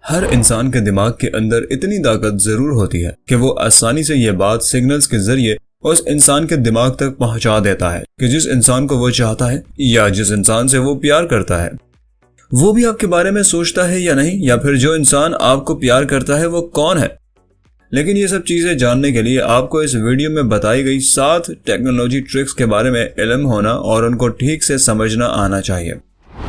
हर इंसान के दिमाग के अंदर इतनी ताकत जरूर होती है कि वो आसानी से ये बात सिग्नल्स के जरिए उस इंसान के दिमाग तक पहुंचा देता है कि जिस इंसान को वो चाहता है या जिस इंसान से वो प्यार करता है वो भी आपके बारे में सोचता है या नहीं, या फिर जो इंसान आपको प्यार करता है वो कौन है। लेकिन ये सब चीजें जानने के लिए आपको इस वीडियो में बताई गई 7 टेक्नोलॉजी ट्रिक्स के बारे में इल्म होना और उनको ठीक से समझना आना चाहिए,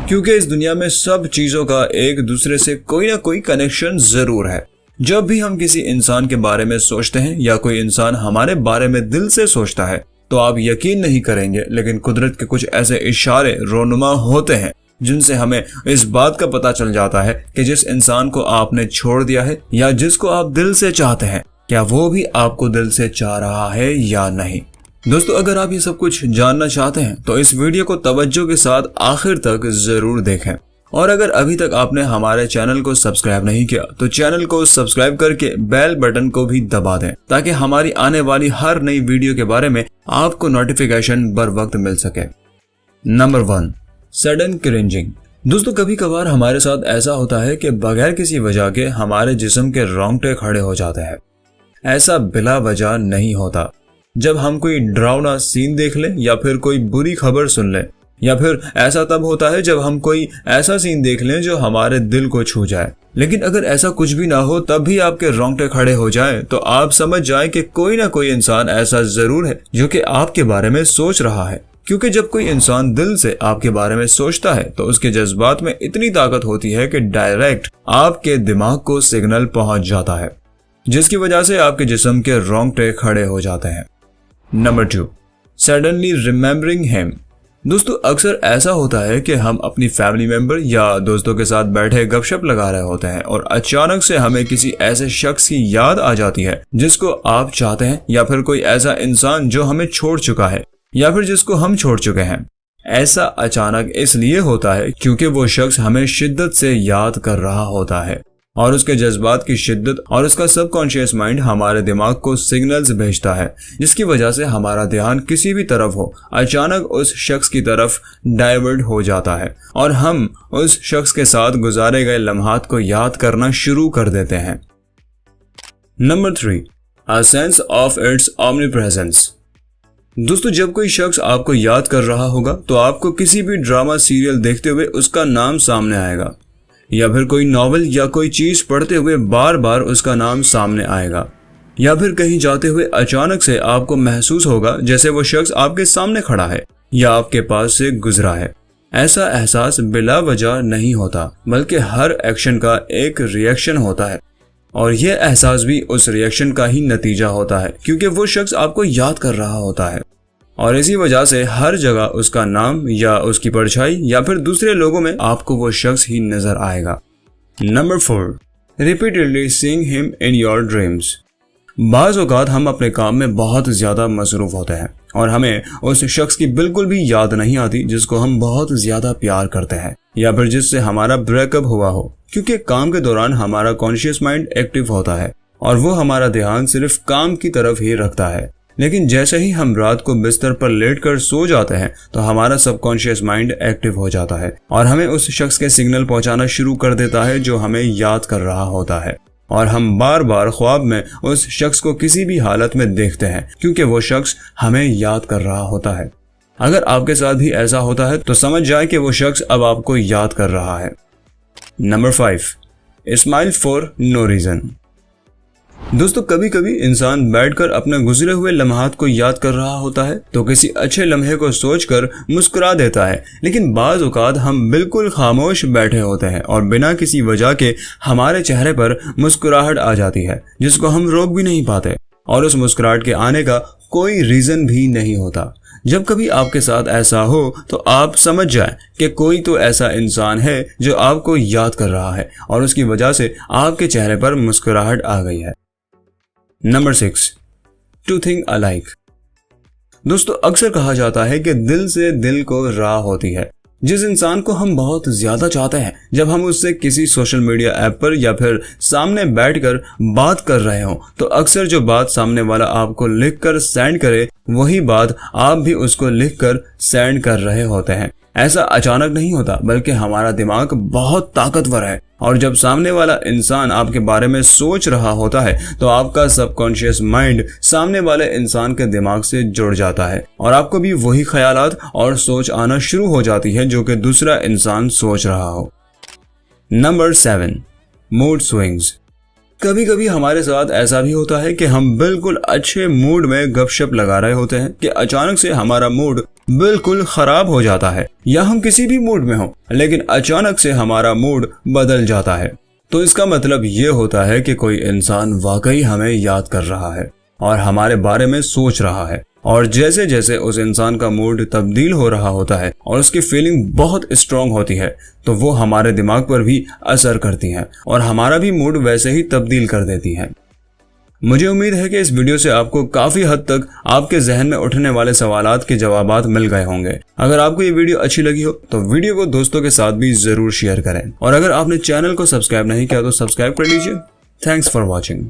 क्योंकि इस दुनिया में सब चीजों का एक दूसरे से कोई ना कोई कनेक्शन जरूर है। जब भी हम किसी इंसान के बारे में सोचते हैं या कोई इंसान हमारे बारे में दिल से सोचता है तो आप यकीन नहीं करेंगे, लेकिन कुदरत के कुछ ऐसे इशारे रोनुमा होते हैं जिनसे हमें इस बात का पता चल जाता है कि जिस इंसान को आपने छोड़ दिया है या जिसको आप दिल से चाहते हैं, क्या वो भी आपको दिल से चाह रहा है या नहीं। दोस्तों, अगर आप ये सब कुछ जानना चाहते हैं तो इस वीडियो को तवज्जो के साथ आखिर तक जरूर देखें। और अगर अभी तक आपने हमारे चैनल को सब्सक्राइब नहीं किया तो चैनल को सब्सक्राइब करके बेल बटन को भी दबा दें ताकि हमारी आने वाली हर नई वीडियो के बारे में आपको नोटिफिकेशन बर वक्त मिल सके। Number 1, sudden cringing. दोस्तों, कभी कभार हमारे साथ ऐसा होता है कि बगैर किसी वजह के हमारे जिस्म के रोंगटे खड़े हो जाते हैं। ऐसा बिला वजह नहीं होता। जब हम कोई डरावना सीन देख लें या फिर कोई बुरी खबर सुन लें, या फिर ऐसा तब होता है जब हम कोई ऐसा सीन देख लें जो हमारे दिल को छू जाए। लेकिन अगर ऐसा कुछ भी ना हो तब भी आपके रोंगटे खड़े हो जाएं, तो आप समझ जाएं कि कोई ना कोई इंसान ऐसा जरूर है जो कि आपके बारे में सोच रहा है। क्योंकि जब कोई इंसान दिल से आपके बारे में सोचता है तो उसके जज्बात में इतनी ताकत होती है कि डायरेक्ट आपके दिमाग को सिग्नल पहुंच जाता है, जिसकी वजह से आपके जिस्म के रोंगटे खड़े हो जाते हैं। Number 2, suddenly remembering him. दोस्तों, अक्सर ऐसा होता है कि हम अपनी फैमिली मेंबर या दोस्तों के साथ बैठे गपशप लगा रहे होते हैं और अचानक से हमें किसी ऐसे शख्स की याद आ जाती है जिसको आप चाहते हैं, या फिर कोई ऐसा इंसान जो हमें छोड़ चुका है या फिर जिसको हम छोड़ चुके हैं। ऐसा अचानक इसलिए होता है क्योंकि वो शख्स हमें शिद्दत से याद कर रहा होता है और उसके जज्बात की शिद्दत और उसका सबकॉन्शियस माइंड हमारे दिमाग को सिग्नल्स भेजता है, जिसकी वजह से हमारा ध्यान किसी भी तरफ हो अचानक उस शख्स की तरफ डाइवर्ट हो जाता है और हम उस शख्स के साथ गुजारे गए लम्हात को याद करना शुरू कर देते हैं। Number 3, a sense of its omnipresence. दोस्तों, जब कोई शख्स आपको याद कर रहा होगा तो आपको किसी भी ड्रामा सीरियल देखते हुए उसका नाम सामने आएगा, या फिर कोई नॉवल या कोई चीज पढ़ते हुए बार बार उसका नाम सामने आएगा, या फिर कहीं जाते हुए अचानक से आपको महसूस होगा जैसे वो शख्स आपके सामने खड़ा है या आपके पास से गुजरा है। ऐसा एहसास बिला वजह नहीं होता, बल्कि हर एक्शन का एक रिएक्शन होता है और यह एहसास भी उस रिएक्शन का ही नतीजा होता है, क्योंकि वो शख्स आपको याद कर रहा होता है और इसी वजह से हर जगह उसका नाम या उसकी परछाई या फिर दूसरे लोगों में आपको वो शख्स ही नजर आएगा। Number 4, repeatedly seeing him in your dreams. बाज़ औक़ात हम अपने काम में बहुत ज्यादा मसरूफ होते हैं और हमें उस शख्स की बिल्कुल भी याद नहीं आती जिसको हम बहुत ज्यादा प्यार करते हैं या फिर जिससे हमारा ब्रेकअप हुआ हो, क्योंकि काम के दौरान हमारा कॉन्शियस माइंड एक्टिव होता है और वो हमारा ध्यान सिर्फ काम की तरफ ही रखता है। लेकिन जैसे ही हम रात को बिस्तर पर लेटकर सो जाते हैं तो हमारा सबकॉन्शियस माइंड एक्टिव हो जाता है और हमें उस शख्स के सिग्नल पहुंचाना शुरू कर देता है जो हमें याद कर रहा होता है, और हम बार बार ख्वाब में उस शख्स को किसी भी हालत में देखते हैं क्योंकि वो शख्स हमें याद कर रहा होता है। अगर आपके साथ भी ऐसा होता है तो समझ जाए कि वो शख्स अब आपको याद कर रहा है। Number 5, smile for no reason. दोस्तों, कभी कभी इंसान बैठकर अपने गुजरे हुए लम्हात को याद कर रहा होता है तो किसी अच्छे लम्हे को सोचकर मुस्कुरा देता है, लेकिन बाज़ औक़ात हम बिल्कुल खामोश बैठे होते हैं और बिना किसी वजह के हमारे चेहरे पर मुस्कुराहट आ जाती है जिसको हम रोक भी नहीं पाते और उस मुस्कुराहट के आने का कोई रीजन भी नहीं होता। जब कभी आपके साथ ऐसा हो तो आप समझ जाएं कि कोई तो ऐसा इंसान है जो आपको याद कर रहा है और उसकी वजह से आपके चेहरे पर मुस्कुराहट आ गई है। Number 6, to think alike. दोस्तों, अक्सर कहा जाता है कि दिल से दिल को राह होती है। जिस इंसान को हम बहुत ज्यादा चाहते हैं, जब हम उससे किसी सोशल मीडिया ऐप पर या फिर सामने बैठकर बात कर रहे हो तो अक्सर जो बात सामने वाला आपको लिखकर सेंड करे वही बात आप भी उसको लिखकर सेंड कर रहे होते हैं। ऐसा अचानक नहीं होता, बल्कि हमारा दिमाग बहुत ताकतवर है और जब सामने वाला इंसान आपके बारे में सोच रहा होता है तो आपका सबकॉन्शियस माइंड सामने वाले इंसान के दिमाग से जुड़ जाता है और आपको भी वही ख्यालात और सोच आना शुरू हो जाती है जो कि दूसरा इंसान सोच रहा हो। Number 7, mood swings. कभी कभी हमारे साथ ऐसा भी होता है कि हम बिल्कुल अच्छे मूड में गपशप लगा रहे होते हैं कि अचानक से हमारा मूड बिल्कुल खराब हो जाता है, या हम किसी भी मूड में हो लेकिन अचानक से हमारा मूड बदल जाता है। तो इसका मतलब ये होता है कि कोई इंसान वाकई हमें याद कर रहा है और हमारे बारे में सोच रहा है, और जैसे जैसे उस इंसान का मूड तब्दील हो रहा होता है और उसकी फीलिंग बहुत स्ट्रांग होती है तो वो हमारे दिमाग पर भी असर करती हैं और हमारा भी मूड वैसे ही तब्दील कर देती हैं। मुझे उम्मीद है कि इस वीडियो से आपको काफी हद तक आपके जहन में उठने वाले सवालात के जवाबात मिल गए होंगे। अगर आपको ये वीडियो अच्छी लगी हो तो वीडियो को दोस्तों के साथ भी जरूर शेयर करें, और अगर आपने चैनल को सब्सक्राइब नहीं किया तो सब्सक्राइब कर लीजिए। Thanks for watching.